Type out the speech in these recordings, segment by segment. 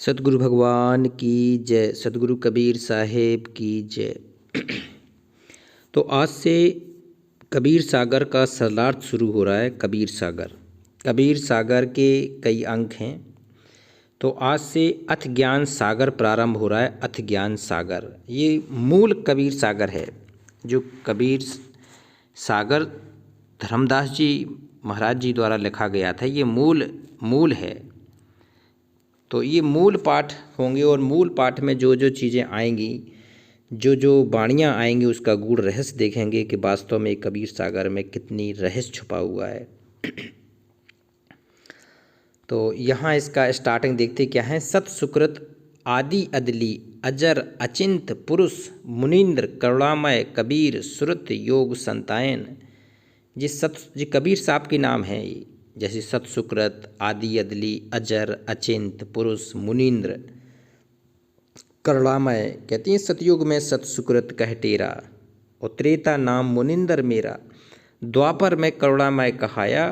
सतगुरु भगवान की जय। सतगुरु कबीर साहेब की जय। तो आज से कबीर सागर का सरलार्थ शुरू हो रहा है। कबीर सागर, कबीर सागर के कई अंक हैं। तो आज से अथ ज्ञान सागर प्रारंभ हो रहा है। अथ ज्ञान सागर ये मूल कबीर सागर है। जो कबीर सागर धर्मदास जी महाराज जी द्वारा लिखा गया था, ये मूल है। तो ये मूल पाठ होंगे और मूल पाठ में जो जो चीज़ें आएंगी, जो जो वाणियाँ आएंगी, उसका गूढ़ रहस्य देखेंगे कि वास्तव में कबीर सागर में कितनी रहस्य छुपा हुआ है। तो यहाँ इसका स्टार्टिंग देखते क्या है। सत सुकृत आदि अदली अजर अचिंत पुरुष मुनीन्द्र करुणामय कबीर सुरत योग संतायन। जी कबीर साहब के नाम है ये। जैसे सत सुकृत आदि अदली अजर अचिंत पुरुष मुनीन्द्र करुणामय, कहती हैं सतयुग में सत सुकृत कह टेरा और त्रेता नाम मुनिंदर मेरा, द्वापर में करुणामय कहाया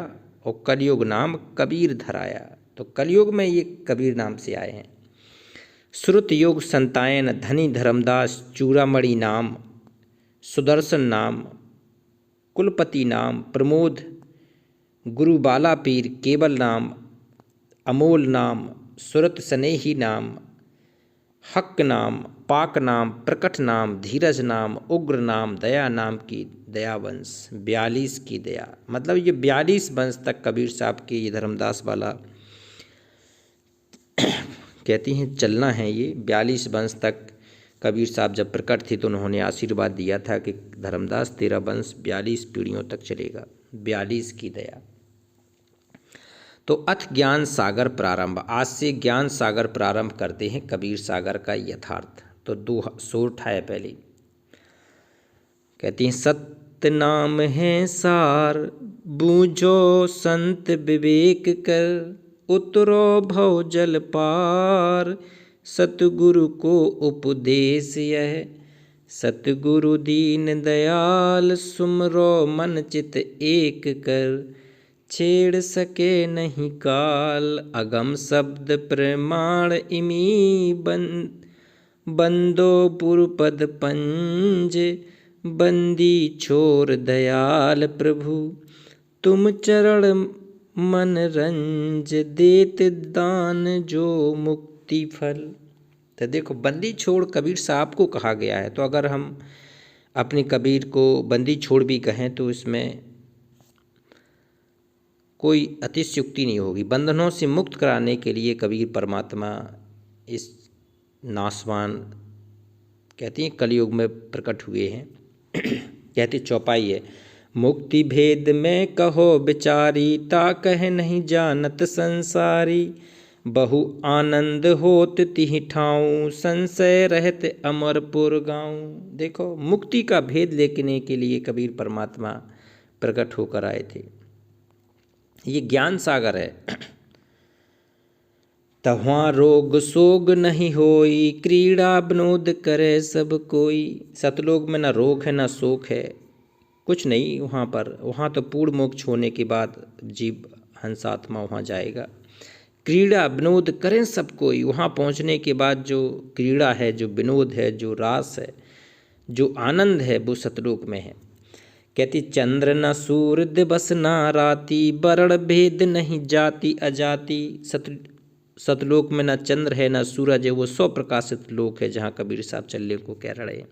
और कलयुग नाम कबीर धराया। तो कलयुग में ये कबीर नाम से आए हैं। श्रुत योग संतायन धनी धर्मदास चूड़ामणि नाम, सुदर्शन नाम कुलपति नाम, प्रमोद गुरु बाला पीर केवल नाम, अमोल नाम सुरत स्नेही नाम, हक नाम पाक नाम प्रकट नाम, धीरज नाम उग्र नाम, दया नाम की दयावंश, 42 की दया। मतलब ये 42 वंश तक कबीर साहब के ये धर्मदास वाला कहती हैं चलना है। ये 42 वंश तक कबीर साहब जब प्रकट थे तो उन्होंने आशीर्वाद दिया था कि धर्मदास तेरा वंश 42 पीढ़ियों तक चलेगा। 42 की दया। तो अथ ज्ञान सागर प्रारंभ, आज से ज्ञान सागर प्रारंभ करते हैं कबीर सागर का यथार्थ। तो दो सुर उठाए पहले, कहती हैं सत्य नाम है सार बूझो संत विवेक कर, उतरो भव जल पार सतगुरु को उपदेश यह, सतगुरु दीन दयाल सुमरो मन चित एक कर, छेड़ सके नहीं काल अगम शब्द प्रमाण इमी बंदो पुरपद पंज, बंदी छोर दयाल प्रभु तुम चरण मन रंज, देत दान जो मुक्ति फल। तो देखो बंदी छोड़ कबीर साहब को कहा गया है। तो अगर हम अपने कबीर को बंदी छोड़ भी कहें तो इसमें कोई अतिशयोक्ति नहीं होगी। बंधनों से मुक्त कराने के लिए कबीर परमात्मा इस नासवान कहती हैं कलयुग में प्रकट हुए हैं। कहती चौपाई है, मुक्ति भेद में कहो बिचारी, ता कह नहीं जानत संसारी, बहु आनंद होत तिहि ठाऊं, संशय रहत अमरपुर गाँव। देखो मुक्ति का भेद लेने के लिए कबीर परमात्मा प्रकट होकर आए थे। ये ज्ञान सागर है। तहुआ रोग सोग नहीं होई, क्रीड़ा विनोद करे सब कोई। सतलोक में ना रोग है ना शोक है, कुछ नहीं वहाँ पर। वहाँ तो पूर्ण मोक्ष होने के बाद जीव हंसात्मा वहाँ जाएगा। क्रीड़ा विनोद करें सब कोई, वहाँ पहुँचने के बाद जो क्रीड़ा है, जो विनोद है, जो रास है, जो आनंद है, वो सतलोक में है। कहती चंद्र न सूर्य दिवस न राति, वर्ण भेद नहीं जाति अजाति। सतलोक में न चंद्र है न सूरज है, वो सौ प्रकाशित लोक है जहाँ कबीर साहब चलने को कह रहे हैं।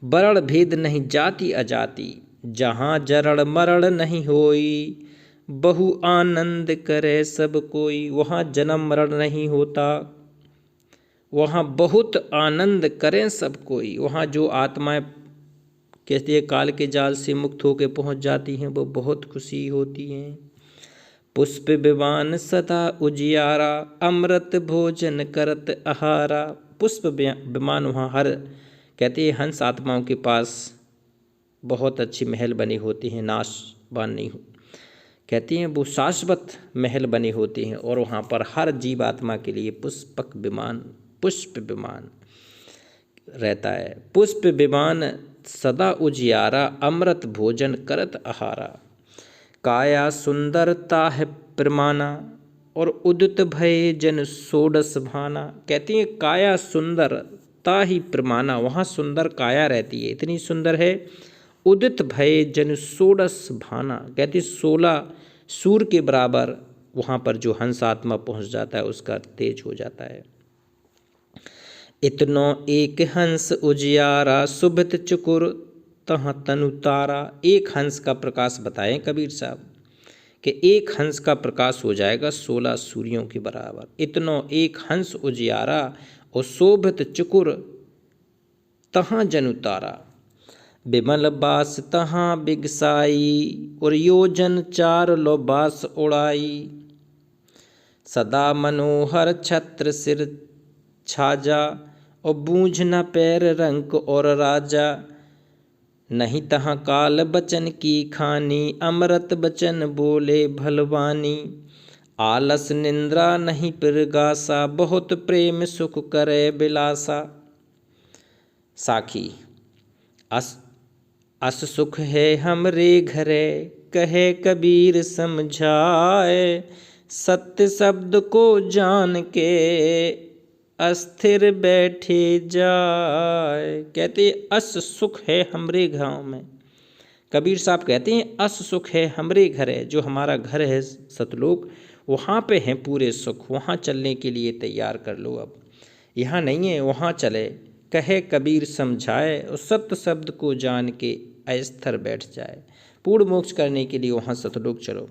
वर्ण भेद नहीं जाति अजाति, जहाँ जरण मरण नहीं होई, बहु आनंद करे सब कोई। वहाँ जन्म मरण नहीं होता, वहाँ बहुत आनंद करें सब कोई। वहाँ जो आत्माएं कहती है काल के जाल से मुक्त होकर पहुँच जाती हैं, वो बहुत खुशी होती हैं। पुष्प विमान सदा उजियारा, अमृत भोजन करत आहारा। पुष्प विमान वहाँ हर कहते हैं हंस आत्माओं के पास बहुत अच्छी महल बनी होती हैं, नाशवान नहीं। कहती हैं वो शाश्वत महल बने होते हैं और वहाँ पर हर जीव आत्मा के लिए पुष्प विमान रहता है। पुष्प विमान सदा उजियारा, अमृत भोजन करत आहारा। काया सुंदरता है प्रमाना, और उदित भये जन षोडश भाना। कहती हैं काया सुंदर ता ही प्रमाना, वहाँ सुंदर काया रहती है, इतनी सुंदर है। उदित भये जन षोडश भाना, कहती 16 सूर्य के बराबर वहाँ पर जो हंस आत्मा पहुँच जाता है उसका तेज हो जाता है। इतनो एक हंस उजियारा सुभित चुकुर तहाँ तनु तारा। एक हंस का प्रकाश बताएं कबीर साहब कि एक हंस का प्रकाश हो जाएगा 16 सूर्यों के बराबर। इतनो एक हंस उजियारा और शोभित चुकुर तहाँ जनु तारा। बिमल बास तहाँ बिगसाई और योजन 4 लो बास उड़ाई। सदा मनोहर छत्र सिर छाजा और बूझ न पैर रंक और राजा। नहीं तहाँ काल बचन की खानी अमृत बचन बोले भलवानी। आलस निंद्रा नहीं पिरगासा बहुत प्रेम सुख करे बिलासा। साखी अस सुख है हमरे घरे कहे कबीर समझाए। सत्य शब्द को जान के अस्थिर बैठे जाए। कहते अस सुख है हमरे गाँव में। कबीर साहब कहते हैं अस सुख है हमरे घर है, जो हमारा घर है सतलोक, वहाँ पे हैं पूरे सुख, वहाँ चलने के लिए तैयार कर लो। अब यहाँ नहीं है, वहाँ चले। कहे कबीर समझाए और सत्य शब्द को जान के अस्थिर बैठ जाए। पूर्ण मोक्ष करने के लिए वहाँ सतलोक चलो।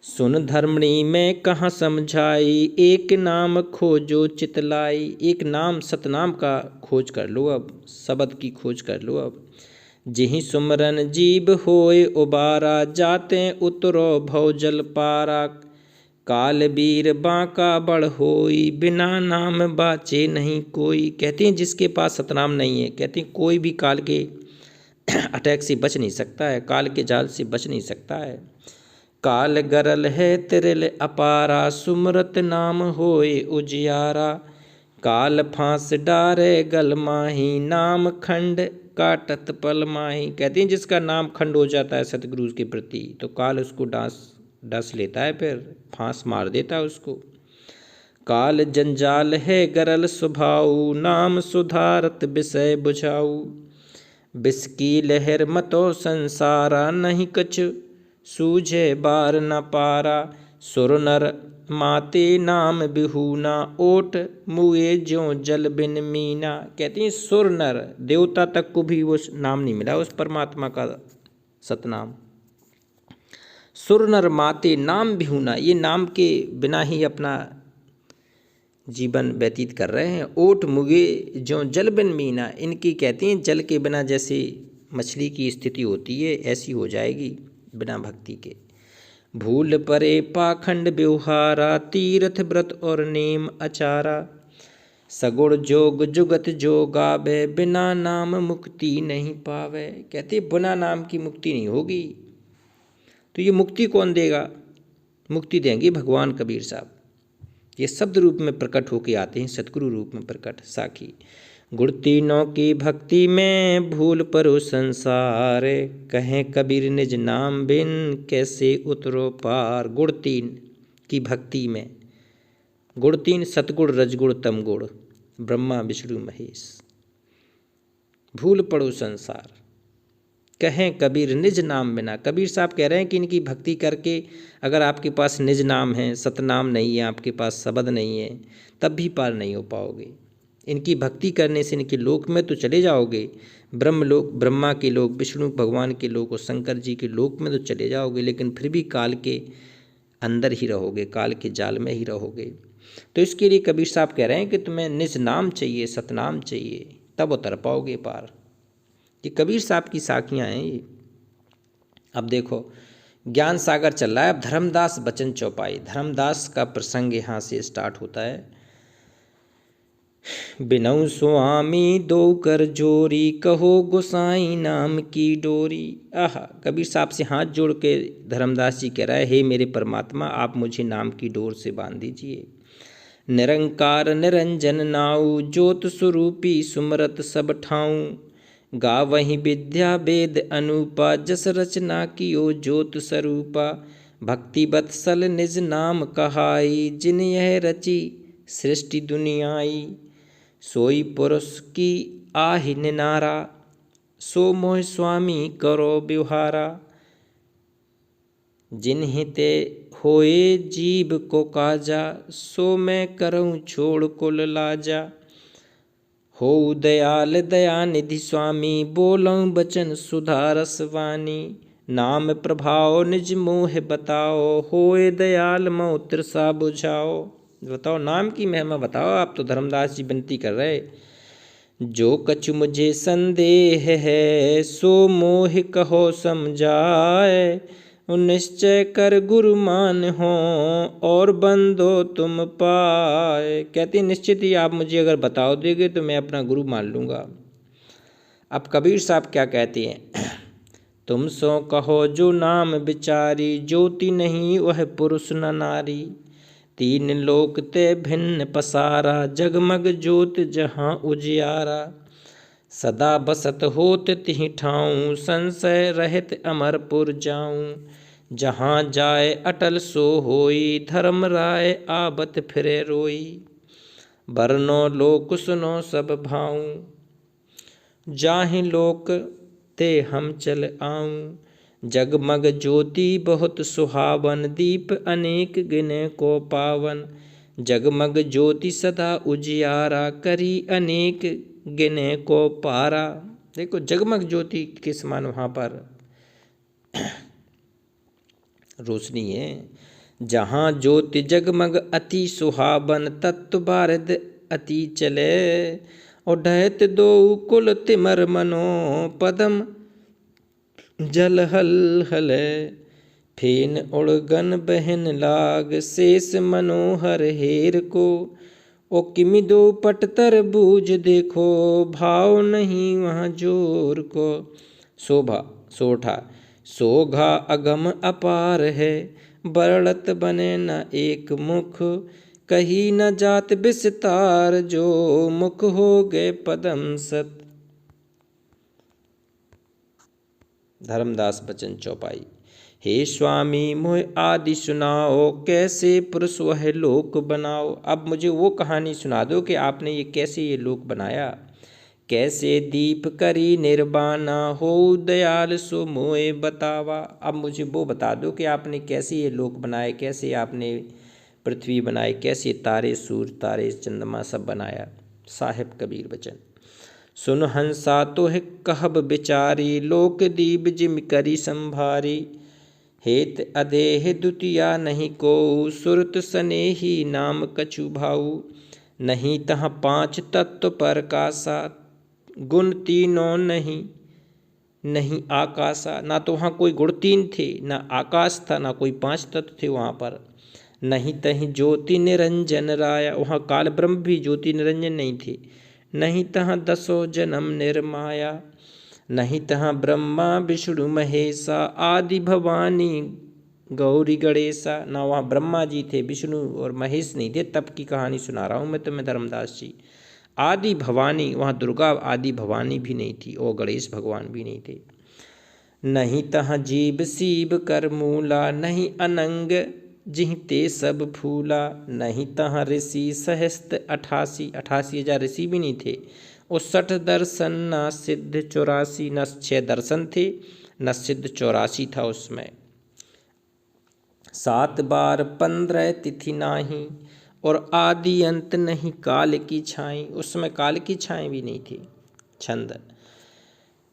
सुन धर्मणी में कहाँ समझाई एक नाम खोजो चितलाई। एक नाम सतनाम का खोज कर लो, अब शब्द की खोज कर लो। अब जिहि सुमरन जीव होए उबारा जाते उतरो भव जल पारा। काल वीर बांका बड़ होई बिना नाम बाचे नहीं कोई। कहते हैं जिसके पास सतनाम नहीं है, कहते हैं कोई भी काल के अटैक से बच नहीं सकता है, काल के जाल से बच नहीं सकता है। काल गरल है तिरल अपारा सुमरत नाम होए उजियारा। काल फांस डारे गल माही नाम खंड काटत पल माही। कहते हैं जिसका नाम खंड हो जाता है सतगुरु के प्रति तो काल उसको डस लेता है, फिर फांस मार देता है उसको। काल जंजाल है गरल स्वभाव नाम सुधारत विषय बुझाऊ। विष की लहर मतो संसारा नहीं कछ सूझे बार न पारा। सुर नर माते नाम बिहूना ओट मुए ज्यों जल बिन मीना। कहते हैं सुर नर देवता तक को भी वो नाम नहीं मिला उस परमात्मा का सतनाम। सुर नर माते नाम बिहूना, ये नाम के बिना ही अपना जीवन व्यतीत कर रहे हैं। ओट मुगे ज्यों जल बिन मीना, इनकी कहते हैं जल के बिना जैसे मछली की स्थिति होती है ऐसी हो जाएगी बिना भक्ति के। भूल परे पाखंड व्यवहारा तीर्थ व्रत और नेम अचारा। सगुण जोग जुगत जो गावे बिना नाम मुक्ति नहीं पावे। कहते बिना नाम की मुक्ति नहीं होगी। तो ये मुक्ति कौन देगा? मुक्ति देंगे भगवान कबीर साहब। ये शब्द रूप में प्रकट होके आते हैं, सतगुरु रूप में प्रकट। साखी गुण तीनों की भक्ति में भूल परो संसार। कहें कबीर निज नाम बिन कैसे उतरो पार। गुण तीन की भक्ति में, गुण तीन सतगुण रजगुण तमगुण ब्रह्मा विष्णु महेश। भूल पड़ो संसार कहें कबीर निज नाम बिना। कबीर साहब कह रहे हैं कि इनकी भक्ति करके अगर आपके पास निज नाम है, सतनाम नहीं है, आपके पास शब्द नहीं है, तब भी पार नहीं हो पाओगे। इनकी भक्ति करने से इनके लोक में तो चले जाओगे, ब्रह्म लोक, ब्रह्मा के लोक, विष्णु भगवान के लोक और शंकर जी के लोक में तो चले जाओगे, लेकिन फिर भी काल के अंदर ही रहोगे, काल के जाल में ही रहोगे। तो इसके लिए कबीर साहब कह रहे हैं कि तुम्हें निज नाम चाहिए, सतनाम चाहिए, तब उतर पाओगे पार। ये कबीर साहब की साखियाँ हैं ये। अब देखो ज्ञान सागर चल रहा है। अब धर्मदास बचन चौपाई, धर्मदास का प्रसंग यहाँ से स्टार्ट होता है। बिनऊ स्वामी दो कर जोरी कहो गोसाई नाम की डोरी। आह, कबीर साहब से हाथ जोड़ के धर्मदास जी कह रहा है, हे मेरे परमात्मा आप मुझे नाम की डोर से बांध दीजिए। निरंकार निरंजन नाऊ ज्योत स्वरूपी सुमरत सब ठाऊं। गावहीं विद्या वेद अनूपा जस रचना कियो ज्योत स्वरूपा। भक्ति बत्सल निज नाम कहाई, जिन यह रची सृष्टि दुनियाई। सोई पुरुष की आहि निनारा, सो मोह स्वामी करो बिहारा। जिन्हि ते होए जीव को काजा, सो मैं करऊँ छोड़ कुल लाजा। हो दयाल दयानिधि स्वामी, बोलऊँ बचन सुधा रस वाणी। नाम प्रभाव निज मोह बताओ, होए दयाल मो तृषा बुझाओ। बताओ नाम की महिमा बताओ। आप तो धर्मदास जी विनती कर रहे। जो कछु मुझे संदेह है, सो मोह कहो समझाए। निश्चय कर गुरु मान हो, और बंदो तुम पाए। कहते निश्चित ही आप मुझे अगर बताओ देंगे तो मैं अपना गुरु मान लूँगा। अब कबीर साहब क्या कहते हैं, तुम सो कहो जो नाम विचारी, ज्योति नहीं वह पुरुष न नारी। तीन लोक ते भिन्न पसारा, जगमग ज्योत जहाँ उजियारा। सदा बसत होत तिहि ठाऊँ, संशय रहित अमरपुर जाऊँ। जहाँ जाए अटल सो होई, धर्म राय आबत फिरे रोई। बरनो लोक सुनो सब भाऊँ, जाहि लोक ते हम चल आऊँ। जगमग ज्योति बहुत सुहावन, दीप अनेक गिने को पावन। जगमग ज्योति सदा उजियारा, करी अनेक गिने को पारा। देखो जगमग ज्योति के समान वहाँ पर रोशनी है। जहाँ ज्योति जगमग अति सुहावन, तत्व बारद अति चले। और ढहत दो कुल तिमर मनो, पदम जल हल हले। फेन उड़गन बहन लाग, शेष मनोहर हेर को। ओ किमि दो पटतर बूझ देखो, भाव नहीं वहाँ जोर को। शोभा सोठा सोघा अगम अपार है, बरड़त बने न एक मुख। कही न जात विस्तार, जो मुख हो गए पदम सत। धर्मदास बचन चौपाई। हे स्वामी मोह आदि सुनाओ, कैसे पुरुष वह लोक बनाओ। अब मुझे वो कहानी सुना दो कि आपने ये कैसे ये लोक बनाया। कैसे दीप करी निर्वाणा, हो दयाल सो मोए बतावा। अब मुझे वो बता दो कि आपने कैसे ये लोक बनाए, कैसे आपने पृथ्वी बनाई, कैसे तारे सूर्य तारे चंद्रमा सब बनाया। साहिब कबीर बचन। सुन हंसा तोह कहब बिचारी, लोक दीप जिम करी संभारी। हेत अदेह दुतिया नहीं को, सुरत सनेही नाम कछु भाऊ। नहीं तहाँ पांच तत्व पर कासा, गुण तीनों नहीं नहीं आकाशा। ना तो वहाँ कोई गुण तीन थे, ना आकाश था, ना कोई पांच तत्व थे वहाँ पर। नहीं तहीं ज्योति निरंजन राया, वहाँ काल ब्रह्म भी ज्योति निरंजन नहीं थे। नहीं तहाँ दसो जन्म निर्माया। नहीं तहाँ ब्रह्मा विष्णु महेशा, आदि भवानी गौरी गणेशा। ना वहाँ ब्रह्मा जी थे, विष्णु और महेश नहीं थे। तब की कहानी सुना रहा हूँ मैं तुम्हें धर्मदास जी। आदि भवानी, वहाँ दुर्गा आदि भवानी भी नहीं थी और गणेश भगवान भी नहीं थे। नहीं तहाँ जीव शिव कर मूला, नहीं अनंग जिह ते सब फूला। नहीं तहाँ ऋषि सहस्त्र 88,000 ऋषि भी नहीं थे। और 60 दर्शन न सिद्ध 84, न 6 दर्शन थे न सिद्ध 84 था उसमें। 7 बार 15 तिथि नाही, और आदि अंत नहीं काल की छाई। उसमें काल की छाई भी नहीं थी। छंद।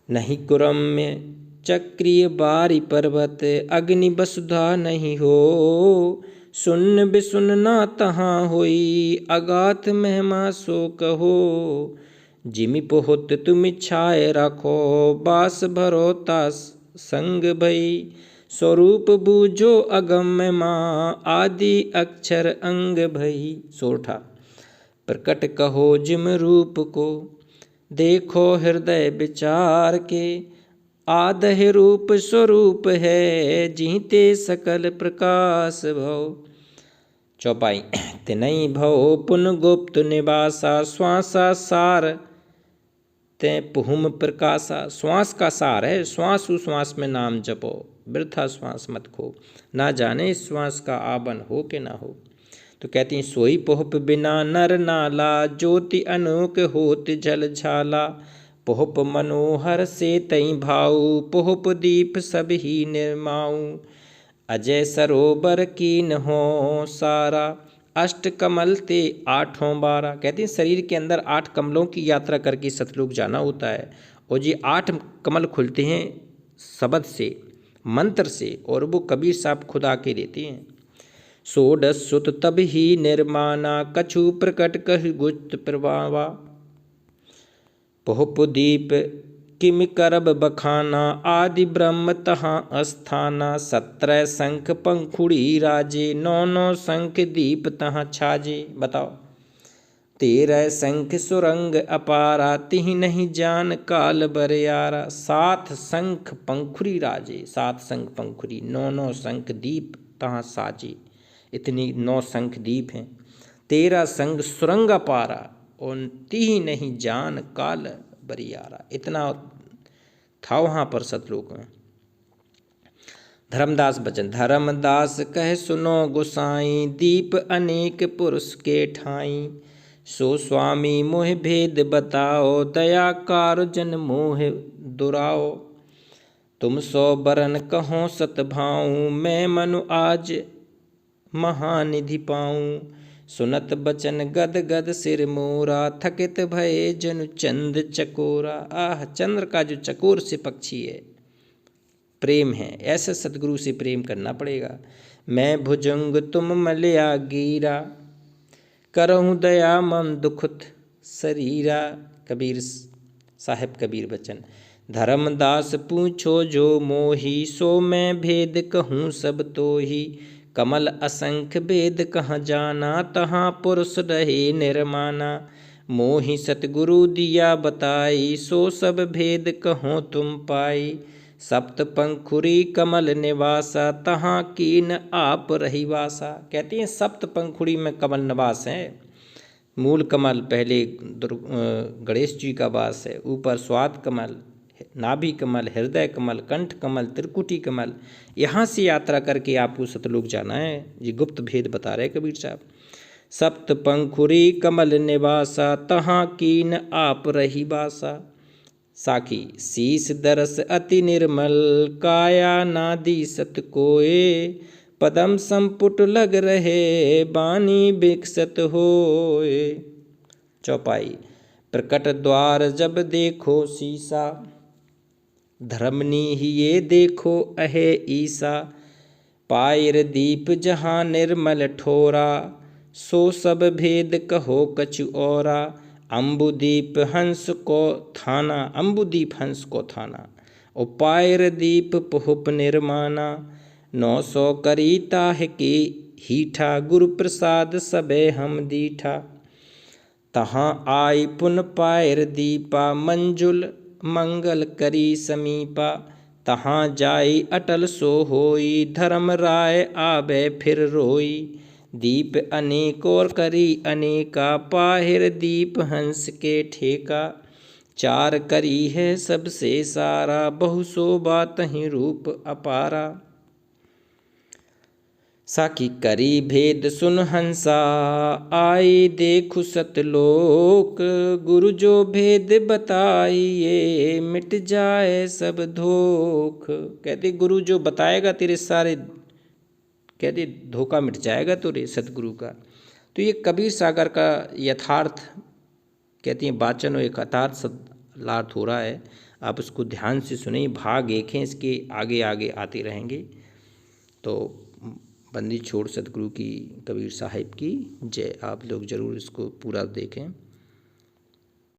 नहीं कुरम में चक्रिय बारी पर्वत, अग्नि वसुधा नहीं हो। सुन बिसुन ना तहाँ होई, अगाथ महिमा सो कहो। जिमि पोहत तुम इच्छाए रखो, बास भरो तास संग भई। स्वरूप बूझो अगम माँ, आदि अक्षर अंग भई। सोठा। प्रकट कहो जिम रूप को, देखो हृदय विचार के। आदह रूप स्वरूप है, जीते सकल प्रकाश भव। चौपाई। तिनई भव पुन गुप्त निवासा, श्वासा सार ते पुहुम प्रकाशा। श्वास का सार है, श्वास उश्वास में नाम जपो। वृथा श्वास मत खो, ना जाने श्वास का आबन हो के ना हो। तो कहती हैं सोई पोहप बिना नर नाला, ज्योति अनोक होत जल झाला। पोहप मनोहर से तई भाऊ, पोहप दीप सब ही निर्माऊ। अजय सरोवर कीन हो सारा, अष्ट कमल ते आठों बारा। कहते हैं शरीर के अंदर 8 कमलों की यात्रा करके सतलोक जाना होता है, और ये 8 कमल खुलते हैं शब्द से, मंत्र से, और वो कबीर साहब खुद आके देते हैं। षोडश सुत तब ही निर्माना, कछु प्रकट कह गुप्त प्रभावा। पोहप दीप किम करब बखाना, आदि ब्रह्म तहाँ अस्थाना। 17 शंख पंखुड़ी राजे, 9 शंख दीप तहाँ छाजे। बताओ 13 शंख सुरंग अपारा, तिहि नहीं जान काल बरियारा। 7 शंख पंखुड़ी राजे, 7 शंख पंखुड़ी, 9 शंख दीप तहाँ साजे। इतनी 9 शंख दीप हैं। 13 शंख सुरंग अपारा, और तिहि नहीं जान काल बरियारा। इतना था वहाँ पर सतलोक में। धर्मदास बचन, धर्मदास कह सुनो गोसाई, दीप अनेक पुरुष के ठाई। सो स्वामी मोह भेद बताओ, दया कार जन मोह दुराओ। तुम 100 बरन कहो सत भाऊं, मैं मनु आज महानिधि पाऊं। सुनत बचन गद गद सिर मोरा, थकित भये जनु चंद चकोरा। आह, चंद्र का जो चकोर से पक्षी है, प्रेम है, ऐसे सतगुरु से प्रेम करना पड़ेगा। मैं भुजंग तुम मलया गीरा, करहूँ दया मम दुखुत शरीरा। कबीर साहिब कबीर बचन। धर्मदास पूछो जो मोही, सो मैं भेद कहूँ सब तो ही। कमल असंख्य भेद कहाँ जाना, तहाँ पुरुष रहे निर्माना। मोहि सतगुरु दिया बताई, सो सब भेद कहो तुम पाई। सप्त पंखुरी कमल निवासा, तहाँ कीन आप रही वासा। कहती हैं सप्त पंखुड़ी में कमल निवास है। मूल कमल पहले गणेश जी का वास है, ऊपर स्वाद कमल, नाभि कमल, हृदय कमल, कंठ कमल, त्रिकुटी कमल। यहाँ से यात्रा करके आपको सतलोक जाना है। ये गुप्त भेद बता रहे कबीर साहब। सप्त पंखुरी कमल निवासा, तहाँ कीन आप रही बासा। साखी शीस दरस अति निर्मल, काया नादी सत कोय। पदम संपुट लग रहे, बानी विकसत होए। चौपाई प्रकट द्वार जब देखो शीसा, धर्मनी ही ये देखो अहे ईसा। पायर दीप जहाँ निर्मल ठोरा, सो सब भेद कहो कछु औरा। अम्बुदीप हंस को थाना, अम्बुदीप हंस को थाना। और पायर दीप पोहप निर्माना, 900 करी ताह के हीठा। गुरु प्रसाद सबे हम दीठा। तहाँ आई पुन पायर दीपा, मंजुल मंगल करी समीपा। तहाँ जाई अटल सो होई, धर्म राय आबे फिर रोई। दीप अनेक और करी अनेका, पाहिर दीप हंस के ठेका। 4 करी है सबसे सारा, बहु शोभा तहीं रूप अपारा। साकी करी भेद सुन हंसा, आई देखु सतलोक। गुरु जो भेद बताइए, मिट जाए सब धोख। कहते गुरु जो बताएगा तेरे सारे, कहते धोखा मिट जाएगा तेरे सतगुरु का। तो ये कबीर सागर का यथार्थ कहती हैं वाचन और एक यथार्थ सदार्थ हो रहा है। आप इसको ध्यान से सुने। भाग 1 है, इसके आगे आगे आते रहेंगे। तो बंदी छोड़ सतगुरु की, कबीर साहिब की जय। आप लोग ज़रूर इसको पूरा देखें।